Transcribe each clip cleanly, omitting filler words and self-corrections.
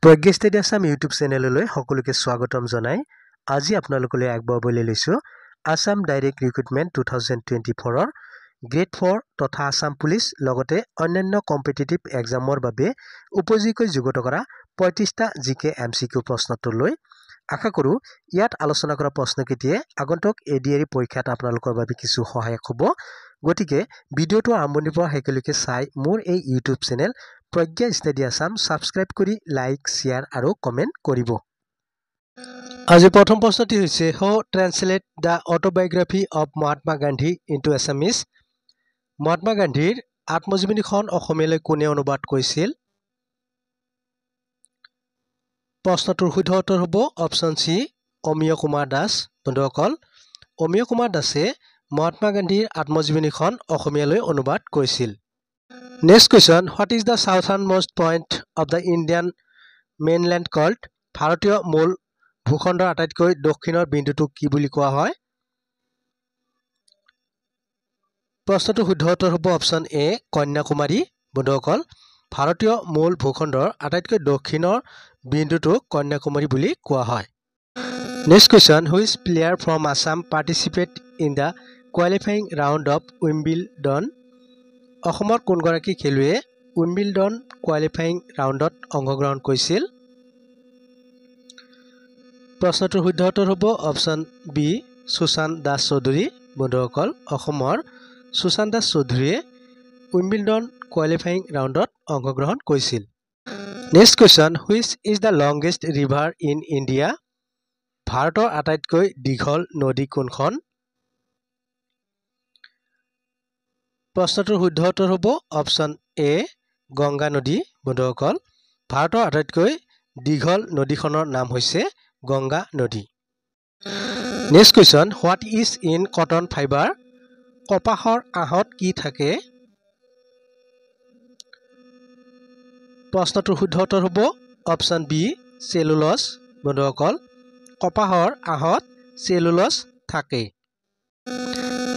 প্ৰজ্ঞা study Assam YouTube চেনেললৈ সকলোকে স্বাগতম জনাই আজি আপোনালোকলৈ আগবঢ়াবলৈ লৈছো আসাম ডাইৰেক্ট ৰিক্ৰুটমেণ্ট 2024 ৰ গ্ৰেড 4 তথা আসাম পুলিচ লগতে অন্যান্য কম্পিটিটিভ এক্সামৰ বাবে উপযোগী যোগ্যতা কৰা 35টা জিকে এমসিকিউ প্ৰশ্নোত্তৰ লৈ আশা কৰো ইয়াত আলোচনা কৰা প্ৰশ্নকেইটিয়ে আগন্তুক এডিআৰই পৰীক্ষাত আপোনালোকৰ বাবে কিছু সহায়ক হ'ব গতিকে ভিডিওটো আৰম্ভণিৰ পৰা শেষলৈকে চাই মোৰ এই YouTube channel Pragya study Assam subscribe কৰি লাইক শেয়াৰ আৰু কমেন্ট কৰিব আজি প্ৰথম প্ৰশ্নটি হৈছে how translate the autobiography of Mahatma Gandhi into Assamese Mahatma গান্ধীৰ আত্মজীৱনীখন অসমীয়ালৈ কোনে অনুবাদ কৰিছিল প্ৰশ্নটোৰ শুদ্ধ উত্তৰ হ'ব অপচন সি অমিয় কুমাৰ দাস বন্ধুসকল অমিয় কুমাৰ দাসে মহাত্মা গান্ধীৰ আত্মজীৱনীখন অসমীয়ালৈ অনুবাদ কৰিছিল Next question, what is the southernmost point of the Indian mainland called? ভাৰতীয় মূল ভূখণ্ডৰ আটাইতকৈ দক্ষিণৰ বিন্দুটোক কি বুলি কোৱা হয়? প্ৰশ্নটো শুদ্ধ উত্তৰ হ'ব অপচন এ কন্যাকুমাৰী বন্ধুসকল ভাৰতীয় মূল ভূখণ্ডৰ আটাইতকৈ দক্ষিণৰ বিন্দুটোক কন্যাকুমাৰী বুলি কোৱা হয় Next question, which player from Assam participate in the qualifying round of Wimbledon? অসমৰ কোনগৰাকী খেলুৱৈয়ে উইম্বলডন কোৱালিফাইং ৰাউণ্ডত অংশগ্ৰহণ কৰিছিল প্ৰশ্নটোৰ শুদ্ধ উত্তৰ হ'ব অপচন বি সুশান্ত দাস চৌধুৰী বন্ধুসকল অসমৰ সুশান্ত দাস চৌধুৰীয়ে উইম্বলডন কোৱালিফাইং ৰাউণ্ডত অংশগ্ৰহণ কৰিছিল next question which is the longest river in India ভাৰতৰ আটাইতকৈ দীঘল নদী কোনখন প্ৰশ্নটোৰ শুদ্ধ উত্তৰ হ'ব অপচন এ গংগা নদী বন্ধুসকল ভাৰতৰ আটাইতকৈ দীঘল নদীখনৰ নাম হৈছে গংগা নদী next question what is in cotton fibre কপাহৰ আহত কি থাকে প্ৰশ্নটোৰ শুদ্ধ উত্তৰ হ'ব অপচন বি চেলুলজ বন্ধুসকল কপাহৰ আহত চেলুলজ থাকে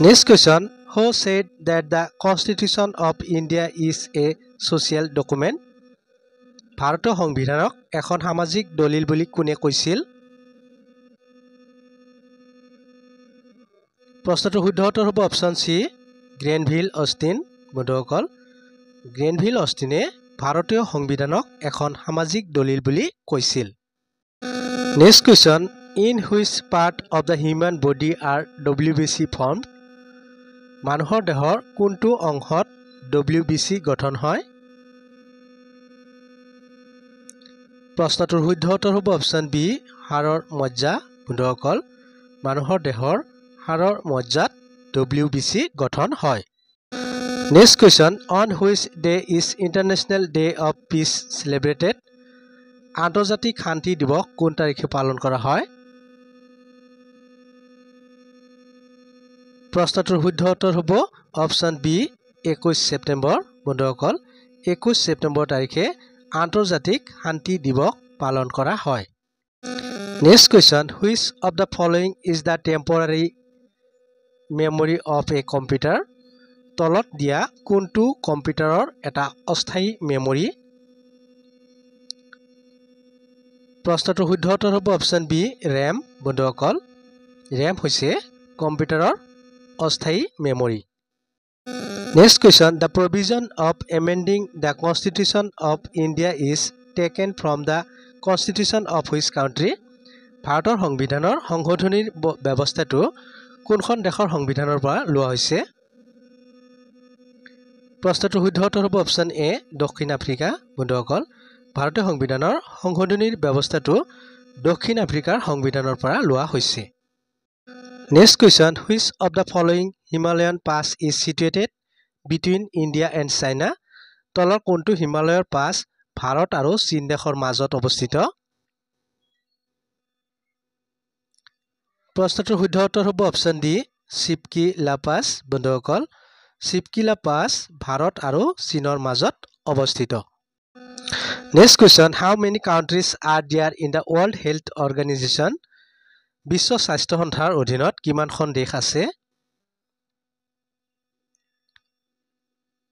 next question Who said that the Constitution of India is a social document? ভাৰতীয় সংবিধানক এখন সামাজিক দলিল বুলি কোনে কৈছিল প্ৰশ্নটোৰ শুদ্ধ উত্তৰ হ'ব অপচন সি গ্ৰেনভিল অষ্টিন বন্ধুসকল গ্ৰেনভিল অষ্টিনে ভাৰতীয় সংবিধানক এখন সামাজিক দলিল বুলি কৈছিল next question in which part of the human body R WBC formed মানুহৰ দেহৰ কোনটো অংশত WBC গঠন হয় প্ৰশ্নটোৰ শুদ্ধ উত্তৰ হ'ব অপচন বি হাড়ৰ মজ্জা বন্ধুসকল মানুহৰ দেহৰ হাড়ৰ মজ্জাত WBC গঠন হয় next question on which day is international day of peace celebrated আন্তৰ্জাতিক শান্তি দিৱস কোন তাৰিখে পালন কৰা হয় প্ৰশ্নটোৰ শুদ্ধ উত্তৰ হ'ব অপচন বি 21 ছেপ্টেম্বৰ বন্ধুসকল 21 ছেপ্টেম্বৰ তাৰিখে আন্তৰ্জাতিক শান্তি দিৱস পালন কৰা হয় next question which of the following is the temporary memory of a computer তলত দিয়া কোনটো কম্পিউটাৰৰ এটা অস্থায়ী মেমৰি প্ৰশ্নটোৰ শুদ্ধ উত্তৰ হ'ব অপচন বি ৰেম বন্ধুসকল ৰেম হৈছে কম্পিউটাৰৰ অস্থায়ী memory next question the provision of amending the constitution of India is taken from the constitution of which country ভাৰতৰ সংবিধানৰ সংশোধনীৰ ব্যৱস্থাটো কোনখন দেশৰ সংবিধানৰ পৰা লোৱা হৈছে প্ৰশ্নটোৰ শুদ্ধ উত্তৰ হ'ব অপচন এ দক্ষিণ আফ্ৰিকা বন্ধুসকল ভাৰতীয় সংবিধানৰ সংশোধনীৰ ব্যৱস্থাটো দক্ষিণ আফ্ৰিকাৰ সংবিধানৰ পৰা লোৱা হৈছে Next question, which of the following Himalayan pass is situated between India and China? তলৰ কোনটো হিমালয়ৰ পাছ ভাৰত আৰু চীন দেশৰ মাজত অৱস্থিত প্ৰশ্নটোৰ শুদ্ধ উত্তৰ হ'ব অপচন ডি শিপকি লা পাছ বন্ধুসকল শিপকি লা পাছ ভাৰত আৰু চীনৰ মাজত অৱস্থিত Next question, how many countries are there in the World Health Organization? বিশ্ব স্বাস্থ্য সংস্থাৰ অধীনত কিমানখন দেশ আছে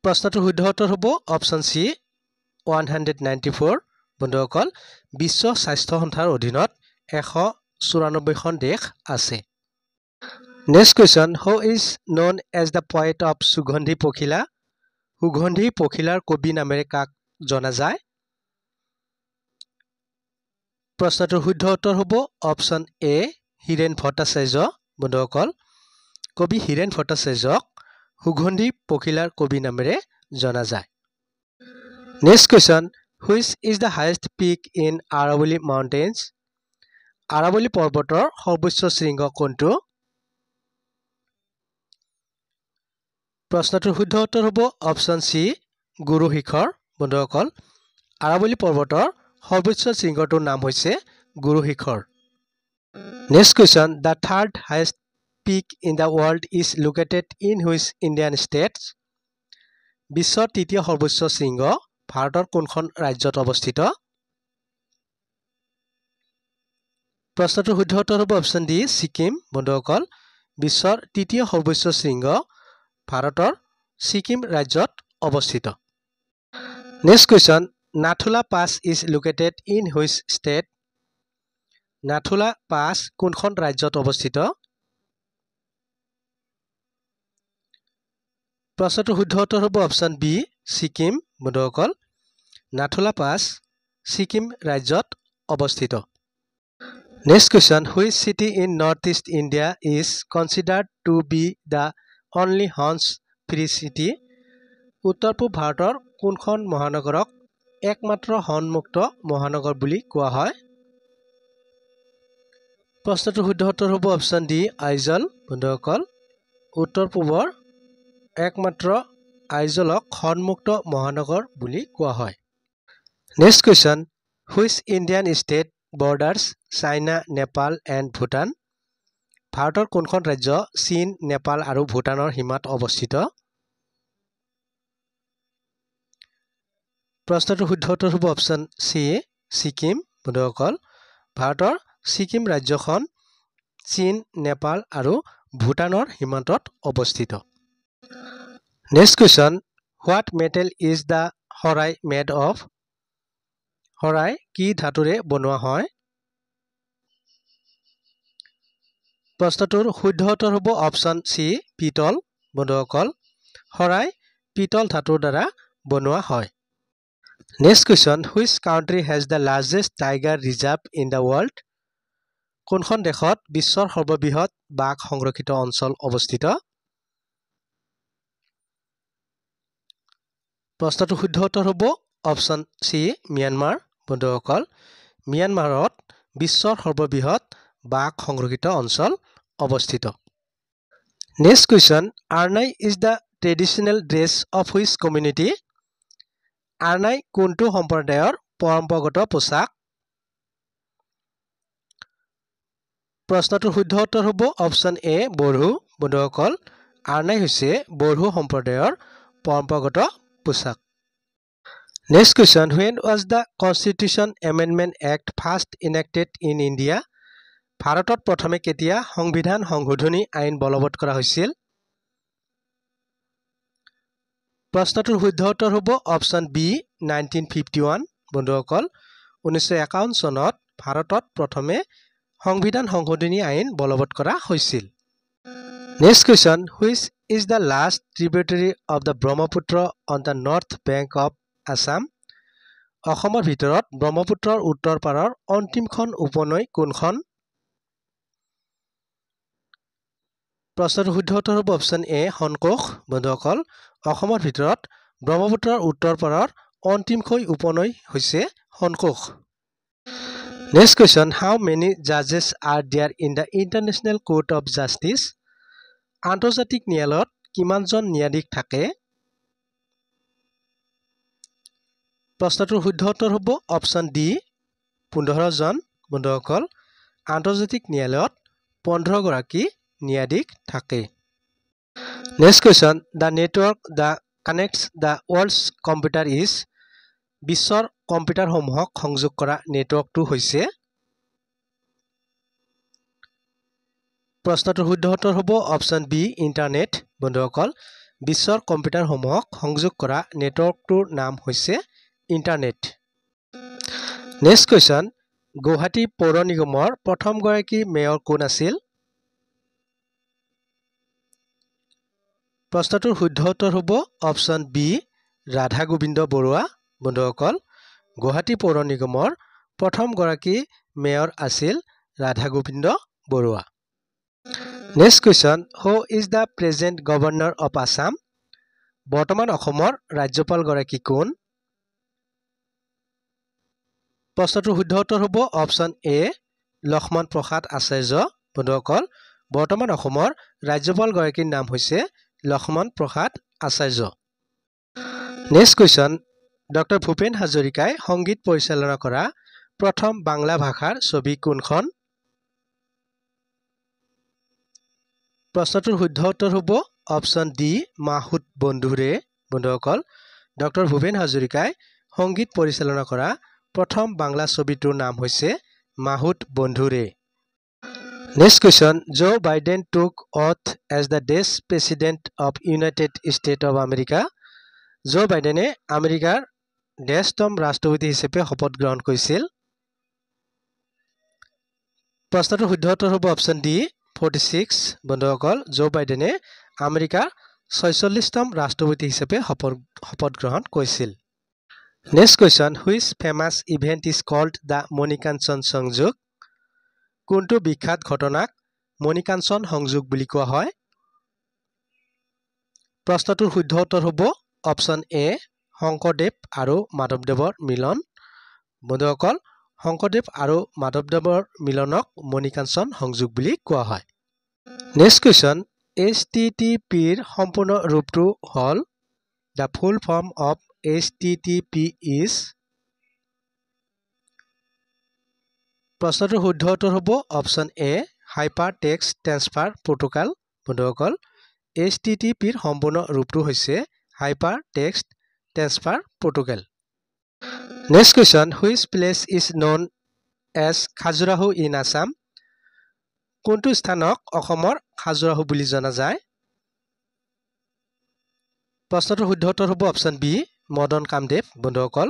প্ৰশ্নটোৰ শুদ্ধ উত্তৰ হ'ব অপচন সি 194 বন্ধুসকল বিশ্ব স্বাস্থ্য সংস্থাৰ অধীনত 194খন দেশ আছে next question who is known as the poet of Sugandhi Pakhila সুগন্ধি পখিলাৰ কবি নামেৰে কাক জনা যায় প্ৰশ্নটোৰ শুদ্ধ উত্তৰ হ'ব অপচন এ হীৰেন ভট্টাচাৰ্য বন্ধুসকল কবি হীৰেন ভট্টাচাৰ্যক সুগন্ধি পখিলাৰ কবি নামেৰে জনা যায় next question which is the highest peak in Aravalli mountains Aravalli পৰ্বতৰ সৰ্বোচ্চ শৃংগ কোনটো প্ৰশ্নটোৰ শুদ্ধ উত্তৰ হ'ব অপচন সি গুৰু শিখৰ বন্ধুসকল Aravalli পৰ্বতৰ সৰ্বোচ্চ শৃংগটোৰ নাম হৈছে Guru Shikhar next question the third highest peak in the world is located in which Indian states বিশ্বৰ তৃতীয় সৰ্বোচ্চ শৃংগ ভাৰতৰ কোনখন ৰাজ্যত অৱস্থিত প্ৰশ্নটোৰ শুদ্ধ উত্তৰ হ'ব অপচন ডি ছিকিম বন্ধুসকল বিশ্বৰ তৃতীয় সৰ্বোচ্চ শৃংগ ভাৰতৰ ছিকিম ৰাজ্যত অৱস্থিত next question Nathula pass is located in which state Nathula pass কোনখন ৰাজ্যত অৱস্থিত প্ৰশ্নটোৰ শুদ্ধ উত্তৰ হ'ব অপচন বি ছিকিম বন্ধুসকল নাথুলা পাছ ছিকিম ৰাজ্যত অৱস্থিত next question which city in north east India is considered to be the only horns free city উত্তৰ পূব ভাৰতৰ কোনখন মহানগৰক একমাত্ৰ হৰ্ণমুক্ত মহানগৰ বুলি কোৱা হয় প্ৰশ্নটোৰ শুদ্ধ উত্তৰ হ'ব অপচন ডি আইজল বন্ধুসকল উত্তৰ পূবৰ একমাত্ৰ আইজলক হৰ্ণমুক্ত মহানগৰ বুলি কোৱা হয় next question which Indian state borders China Nepal and Bhutan ভাৰতৰ কোনখন ৰাজ্য চীন নেপাল আৰু ভূটানৰ সীমাত অৱস্থিত প্ৰশ্নটোৰ শুদ্ধ উত্তৰ হ'ব অপচন চি ছিকিম বন্ধুসকল ভাৰতৰ ছিকিম ৰাজ্যখন চীন নেপাল আৰু ভূটানৰ সীমান্তত অৱস্থিত next question what metal is the শৰাই মেড অফ শৰাই কি ধাতুৰে বনোৱা হয় প্ৰশ্নটোৰ শুদ্ধ উত্তৰ হ'ব অপচন চি পিতল বন্ধুসকল শৰাই পিতল ধাতুৰ দ্বাৰা বনোৱা হয় next question which country has the largest tiger reserve in the world কোনখন দেশত বিশ্বৰ সৰ্ববৃহৎ বাঘ সংৰক্ষিত অঞ্চল অৱস্থিত প্ৰশ্নটোৰ শুদ্ধ উত্তৰ হ'ব অপচন চি ম্যানমাৰ বন্ধুসকল ম্যানমাৰত বিশ্বৰ সৰ্ববৃহৎ বাঘ সংৰক্ষিত অঞ্চল অৱস্থিত next question Aronai is the traditional dress of which community Aronai কোনটো সম্প্ৰদায়ৰ পৰম্পৰাগত পোছাক প্ৰশ্নটোৰ শুদ্ধ উত্তৰ হ'ব অপচন এ বড়ো বন্ধুসকল আৰ্নাই হৈছে বড়ো সম্প্ৰদায়ৰ পৰম্পৰাগত পোছাক next question when was the constitution amendment act first enacted in India ভাৰতত প্ৰথমে কেতিয়া সংবিধান সংশোধনী আইন বলবৎ কৰা হৈছিল প্ৰশ্নটোৰ শুদ্ধ উত্তৰ হ'ব অপচন বি 1951 বন্ধুসকল 1951 চনত ভাৰতত প্ৰথমে সংবিধান সংশোধনী আইন বলবৎ কৰা হৈছিল next question which is the last tributary of the Brahmaputra on the north bank of Assam অসমৰ ভিতৰত ব্ৰহ্মপুত্ৰৰ উত্তৰ পাৰৰ অন্তিমখন উপনৈ কোনখন প্ৰশ্নটোৰ শুদ্ধ উত্তৰ হ'ব অপচন এ হনকোষ বন্ধুসকল অসমৰ ভিতৰত ব্ৰহ্মপুত্ৰৰ উত্তৰ পাৰৰ অন্তিমখন উপনৈ হৈছে হনকোষ নেক্সট কুৱেশ্যন হাউ মেনি জাজেছ are there in the international court of justice আন্তৰ্জাতিক ন্যায়ালয়ত কিমানজন ন্যায়াধীশ থাকে প্ৰশ্নটোৰ শুদ্ধ উত্তৰ হ'ব অপচন ডি 15 জন বন্ধুসকল আন্তৰ্জাতিক ন্যায়ালয়ত 15 গৰাকী ন্যায়াধীশ থাকে next question the network the কানেক্টছ the world's computer is বিশ্বৰ কম্পিউটাৰসমূহক সংযোগ কৰা নেটৱৰ্কটো হৈছে প্ৰশ্নটোৰ শুদ্ধ উত্তৰ হ'ব অপচন বি ইণ্টাৰনেট বন্ধুসকল বিশ্বৰ কম্পিউটাৰসমূহক সংযোগ কৰা নেটৱৰ্কটোৰ নাম হৈছে ইণ্টাৰনেট নেক্সট কুৱেশ্যন গুৱাহাটী পৌৰ নিগমৰ প্ৰথম গৰাকী মেয়ৰ কোন আছিল প্ৰশ্নটোৰ শুদ্ধ উত্তৰ হ'ব অপশ্যন বি ৰাধা গোবিন্দ বৰুৱা বন্ধুসকল গুৱাহাটী পৌৰ নিগমৰ প্ৰথম গৰাকী মেয়ৰ আছিল Radha Gobinda Baruah next question who is the present governor of Assam বৰ্তমান অসমৰ ৰাজ্যপাল গৰাকী কোন প্ৰশ্নটোৰ শুদ্ধ উত্তৰ হ'ব অপশ্যন এ লক্ষ্মণ প্ৰসাদ আচাৰ্য বন্ধুসকল বৰ্তমান অসমৰ ৰাজ্যপাল গৰাকীৰ নাম হৈছে লক্ষ্মণ প্ৰসাদ আচাৰ্য নেক্সট কুৱেশ্যন ডক্টৰ ভূপেন হাজৰিকাই সংগীত পৰিচালনা কৰা প্ৰথম বাংলা ভাষাৰ ছবি কোনখন প্ৰশ্নটোৰ শুদ্ধ উত্তৰ হ'ব অপশ্যন ডি মাহুত বন্ধুৰে বন্ধুসকল ডক্টৰ ভূপেন হাজৰিকাই সংগীত পৰিচালনা কৰা প্ৰথম বাংলা ছবিটোৰ নাম হৈছে Mahut Bandhu Re next question Joe Biden took oath as the ডেছ president of United State of America Joe বাইডেনে আমেৰিকাৰ ডেছতম ৰাষ্ট্ৰপতি হিচাপে শপত গ্ৰহণ কৰিছিল প্ৰশ্নটোৰ শুদ্ধ উত্তৰ হ'ব অপশ্যন ডি 46 বন্ধুসকল জো বাইডেনে আমেৰিকাৰ 46তম ৰাষ্ট্ৰপতি হিচাপে শপত গ্ৰহণ কৰিছিল next question which famous event is called the Manikanchan Sanyog কোনটো বিখ্যাত ঘটনাক মণিকাঞ্চন সংযোগ বুলি কোৱা হয় প্ৰশ্নটোৰ শুদ্ধ উত্তৰ হ'ব অপশ্যন এ শংকৰদেৱ আৰু মাধৱদেৱৰ মিলন বন্ধুসকল শংকৰদেৱ আৰু মাধৱদেৱৰ মিলনক মণিকাঞ্চন সংযোগ বুলি কোৱা হয় নেক্সট কুৱেশ্যন HTTPৰ সম্পূৰ্ণ ৰূপটো হ'ল the full form of HTTP is প্ৰশ্নটোৰ শুদ্ধ উত্তৰ হ'ব option A hyper text transfer protocol বন্ধুসকল HTTPৰ সম্পূৰ্ণ ৰূপটো হৈছে hyper text transfer protocol next question which place is known as Khajuraho in Assam কোনটো স্থানক অসমৰ খাজুৰাহো বুলি জনা যায় প্ৰশ্নটোৰ শুদ্ধ উত্তৰ হ'ব অপশ্যন বি মদন কামদেৱ বন্ধুসকল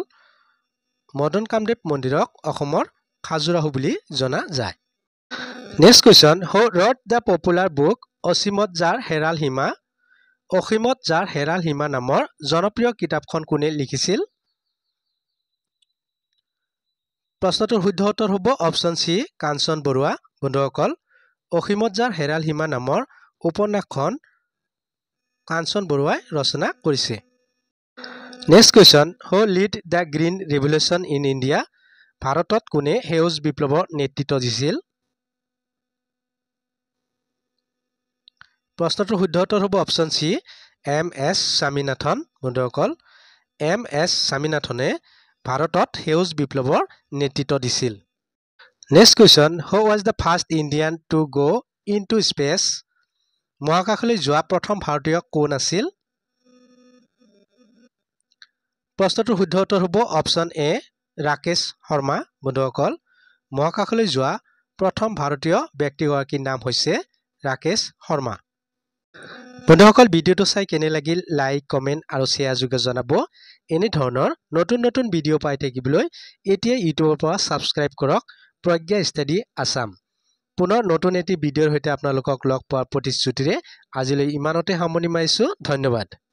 মদন কামদেৱ মন্দিৰক অসমৰ খাজুৰাহো বুলি জনা যায় next question who ৰট the popular book অসীমত যাৰ হেৰাল সীমা অসীমত যাৰ হেৰাল সীমা নামৰ জনপ্ৰিয় কিতাপখন কোনে লিখিছিল প্ৰশ্নটোৰ শুদ্ধ উত্তৰ হ'ব অপশ্যন চি কাঞ্চন বৰুৱা বন্ধুসকল অসীমত যাৰ হেৰাল সীমা নামৰ উপন্যাসখন কাঞ্চন বৰুৱাই ৰচনা কৰিছে next question who led the green revolution in India ভাৰতত কোনে সেউজ বিপ্লৱৰ নেতৃত্ব দিছিল প্ৰশ্নটোৰ শুদ্ধ উত্তৰ হ'ব অপশ্যন চি MS স্বামীনাথন বন্ধুসকল MS স্বামীনাথনে ভাৰতত সেউজ বিপ্লৱৰ নেতৃত্ব দিছিল next question who was the first Indian to go into space মহাকাশলৈ যোৱা প্ৰথম ভাৰতীয় কোন আছিল প্ৰশ্নটোৰ শুদ্ধ উত্তৰ হ'ব অপশ্যন এ ৰাকেশ শৰ্মা বন্ধুসকল মহাকাশলৈ যোৱা প্ৰথম ভাৰতীয় ব্যক্তিগৰাকীৰ নাম হৈছে ৰাকেশ শৰ্মা বন্ধুসকল ভিডিঅ'টো চাই কেনে লাগিল লাইক কমেণ্ট আৰু শ্বেয়াৰ যোগে জনাব এনে ধৰণৰ নতুন নতুন ভিডিঅ' পাই থাকিবলৈ এতিয়া ইউটিউবৰ পৰা ছাবস্ক্ৰাইব কৰক প্ৰজ্ঞা ষ্টাডি আছাম পুনৰ নতুন এটি ভিডিঅ'ৰ সৈতে আপোনালোকক লগ পোৱাৰ প্ৰতিশ্ৰুতিৰে আজিলৈ ইমানতে সামৰণি মাৰিছোঁ ধন্যবাদ